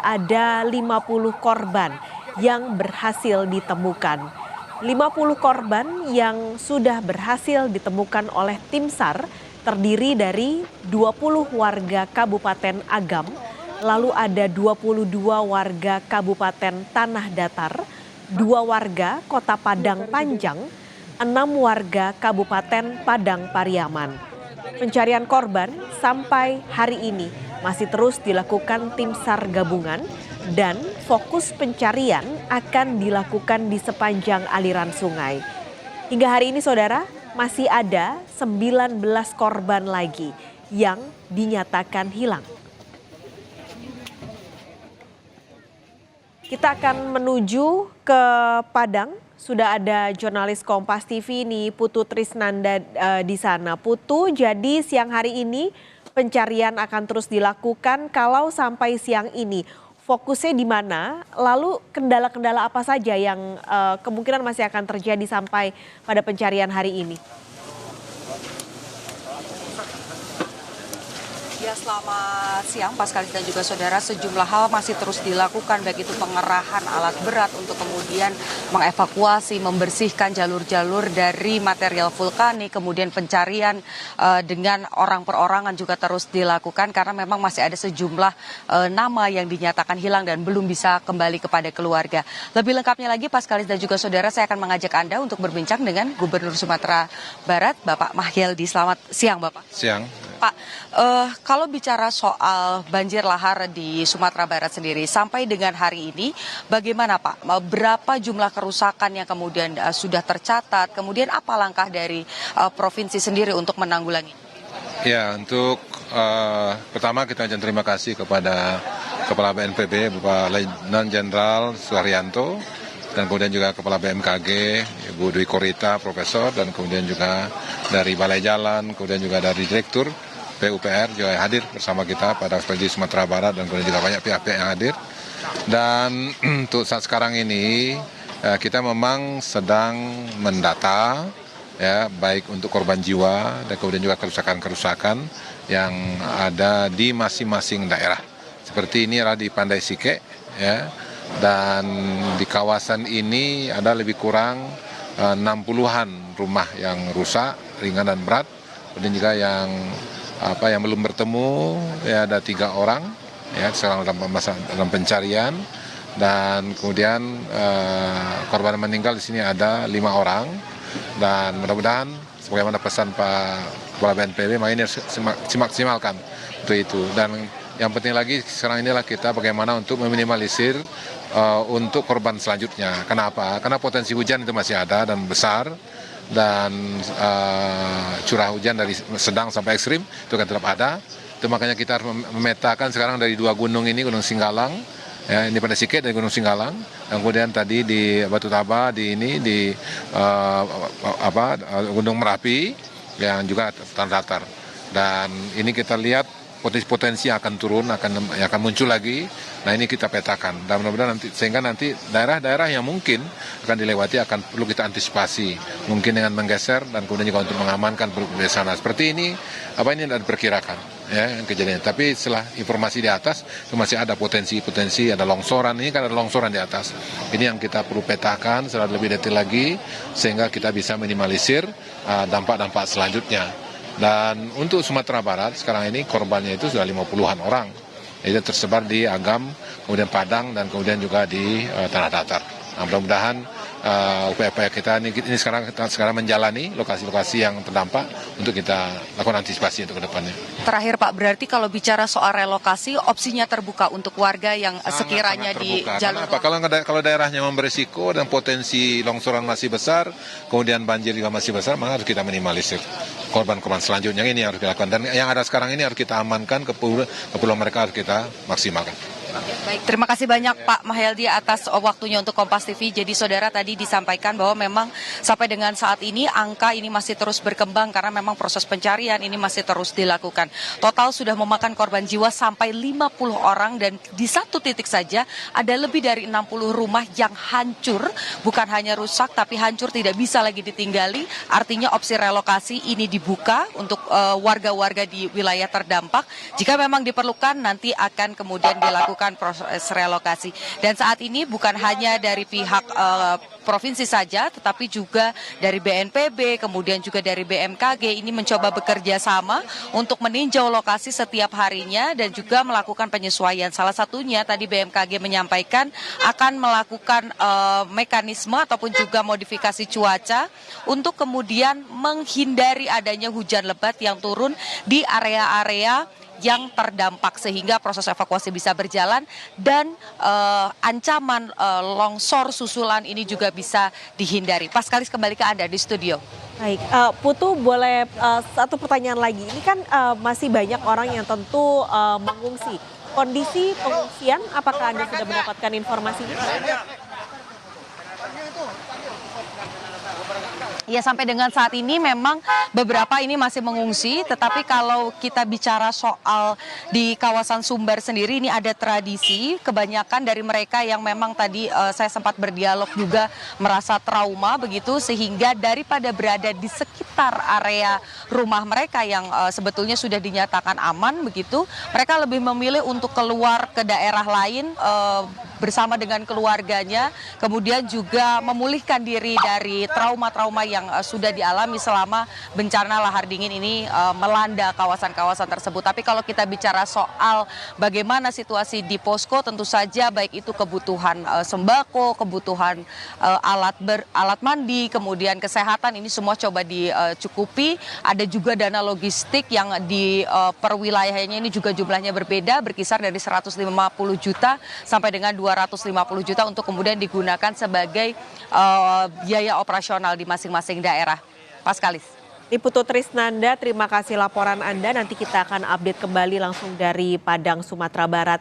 ada 50 korban yang berhasil ditemukan. 50 korban yang sudah berhasil ditemukan oleh tim SAR terdiri dari 20 warga Kabupaten Agam, lalu ada 22 warga Kabupaten Tanah Datar, 2 warga Kota Padang Panjang, 6 warga Kabupaten Padang Pariaman. Pencarian korban sampai hari ini masih terus dilakukan tim SAR gabungan dan fokus pencarian akan dilakukan di sepanjang aliran sungai. Hingga hari ini saudara, masih ada 19 korban lagi yang dinyatakan hilang. Kita akan menuju ke Padang. Sudah ada jurnalis Kompas TV nih Putu Trisnanda di sana. Putu, jadi siang hari ini pencarian akan terus dilakukan. Kalau sampai siang ini fokusnya di mana? Lalu kendala-kendala apa saja yang kemungkinan masih akan terjadi sampai pada pencarian hari ini? Ya, selamat siang Paskalis dan juga saudara. Sejumlah hal masih terus dilakukan, baik itu pengerahan alat berat untuk kemudian mengevakuasi, membersihkan jalur-jalur dari material vulkanik, kemudian pencarian dengan orang perorangan juga terus dilakukan karena memang masih ada sejumlah nama yang dinyatakan hilang dan belum bisa kembali kepada keluarga. Lebih lengkapnya lagi Paskalis dan juga saudara, saya akan mengajak Anda untuk berbincang dengan Gubernur Sumatera Barat, Bapak Mahyeldi. Selamat siang Bapak. Siang. Pak, kalau bicara soal banjir lahar di Sumatera Barat sendiri, sampai dengan hari ini bagaimana Pak? Berapa jumlah kerusakan yang kemudian sudah tercatat? Kemudian apa langkah dari provinsi sendiri untuk menanggulangi? Ya, untuk pertama kita ucapkan terima kasih kepada Kepala BNPB, Bapak Letnan Jenderal Suharyanto, dan kemudian juga Kepala BMKG, Ibu Dwi Korita, Profesor, dan kemudian juga dari Balai Jalan, kemudian juga dari Direktur PUPR juga hadir bersama kita pada ekspedisi Sumatera Barat, dan kemudian juga banyak pihak-pihak yang hadir. Dan untuk saat sekarang ini kita memang sedang mendata, ya, baik untuk korban jiwa dan kemudian juga kerusakan-kerusakan yang ada di masing-masing daerah. Seperti ini adalah di Pandai Sike, ya. Dan di kawasan ini ada lebih kurang 60-an rumah yang rusak, ringan dan berat. Kemudian juga yang belum bertemu, ya ada 3 orang, ya sekarang dalam pencarian. Dan kemudian korban meninggal di sini ada 5 orang. Dan mudah-mudahan sebagaimana pesan Pak Kepala BNPB, ini harus dimaksimalkan untuk itu. Dan yang penting lagi sekarang inilah kita bagaimana untuk meminimalisir untuk korban selanjutnya. Kenapa? Karena potensi hujan itu masih ada dan besar, dan curah hujan dari sedang sampai ekstrim itu kan tetap ada. Itu makanya kita harus memetakan sekarang dari 2 gunung ini, Gunung Singgalang, ya, ini Pandai Sike dan Gunung Singgalang, dan kemudian tadi di Batu Taba di Gunung Merapi yang juga tanah datar. Dan ini kita lihat potensi akan turun, akan muncul lagi. Nah, ini kita petakan, dan mudah-mudahan sehingga nanti daerah-daerah yang mungkin akan dilewati akan perlu kita antisipasi, mungkin dengan menggeser dan kemudian juga untuk mengamankan penduduk di sana. Seperti ini, ini tidak diperkirakan, ya, kejadian. Tapi setelah informasi di atas, itu masih ada potensi, ada longsoran. Ini kan ada longsoran di atas. Ini yang kita perlu petakan secara lebih detail lagi, sehingga kita bisa minimalisir dampak-dampak selanjutnya. Dan untuk Sumatera Barat sekarang ini korbannya itu sudah 50-an orang. Itu tersebar di Agam, kemudian Padang, dan kemudian juga di Tanah Datar. Nah, mudah-mudahan upaya-upaya kita ini sekarang menjalani lokasi-lokasi yang terdampak untuk kita lakukan antisipasi untuk ke depannya. Terakhir Pak, berarti kalau bicara soal relokasi, opsinya terbuka untuk warga yang sekiranya di jalur. Kalau daerahnya beresiko dan potensi longsoran masih besar, kemudian banjir juga masih besar, maka harus kita minimalisir korban-korban selanjutnya. Ini harus dilakukan, dan yang ada sekarang ini harus kita amankan, keperluan mereka harus kita maksimalkan. Baik, terima kasih banyak Pak Mahyeldi atas waktunya untuk Kompas TV. Jadi saudara, tadi disampaikan bahwa memang sampai dengan saat ini angka ini masih terus berkembang karena memang proses pencarian ini masih terus dilakukan. Total sudah memakan korban jiwa sampai 50 orang, dan di satu titik saja ada lebih dari 60 rumah yang hancur, bukan hanya rusak tapi hancur, tidak bisa lagi ditinggali. Artinya opsi relokasi ini dibuka untuk warga-warga di wilayah terdampak. Jika memang diperlukan, nanti akan kemudian dilakukan melakukan proses relokasi. Dan saat ini bukan hanya dari pihak provinsi saja, tetapi juga dari BNPB, kemudian juga dari BMKG ini mencoba bekerja sama untuk meninjau lokasi setiap harinya dan juga melakukan penyesuaian. Salah satunya tadi BMKG menyampaikan akan melakukan mekanisme ataupun juga modifikasi cuaca untuk kemudian menghindari adanya hujan lebat yang turun di area-area yang terdampak sehingga proses evakuasi bisa berjalan dan ancaman longsor susulan ini juga bisa dihindari. Paskalis, kembali ke Anda di studio. Baik, Putu boleh satu pertanyaan lagi. Ini kan masih banyak orang yang tentu mengungsi. Kondisi pengungsian, apakah Anda sudah mendapatkan informasinya? Ya, sampai dengan saat ini memang beberapa ini masih mengungsi, tetapi kalau kita bicara soal di kawasan Sumber sendiri ini ada tradisi, kebanyakan dari mereka yang memang tadi saya sempat berdialog juga merasa trauma begitu, sehingga daripada berada di sekitar area rumah mereka yang sebetulnya sudah dinyatakan aman begitu, mereka lebih memilih untuk keluar ke daerah lain bersama dengan keluarganya, kemudian juga memulihkan diri dari trauma-trauma yang sudah dialami selama bencana lahar dingin ini melanda kawasan-kawasan tersebut. Tapi kalau kita bicara soal bagaimana situasi di posko, tentu saja baik itu kebutuhan sembako, kebutuhan alat mandi, kemudian kesehatan, ini semua coba dicukupi. Ada juga dana logistik yang di perwilayahnya ini juga jumlahnya berbeda, berkisar dari 150 juta sampai dengan 250 juta untuk kemudian digunakan sebagai biaya operasional di masing-masing daerah. Paskalis. Putu Trisnanda, terima kasih laporan Anda. Nanti kita akan update kembali langsung dari Padang, Sumatera Barat.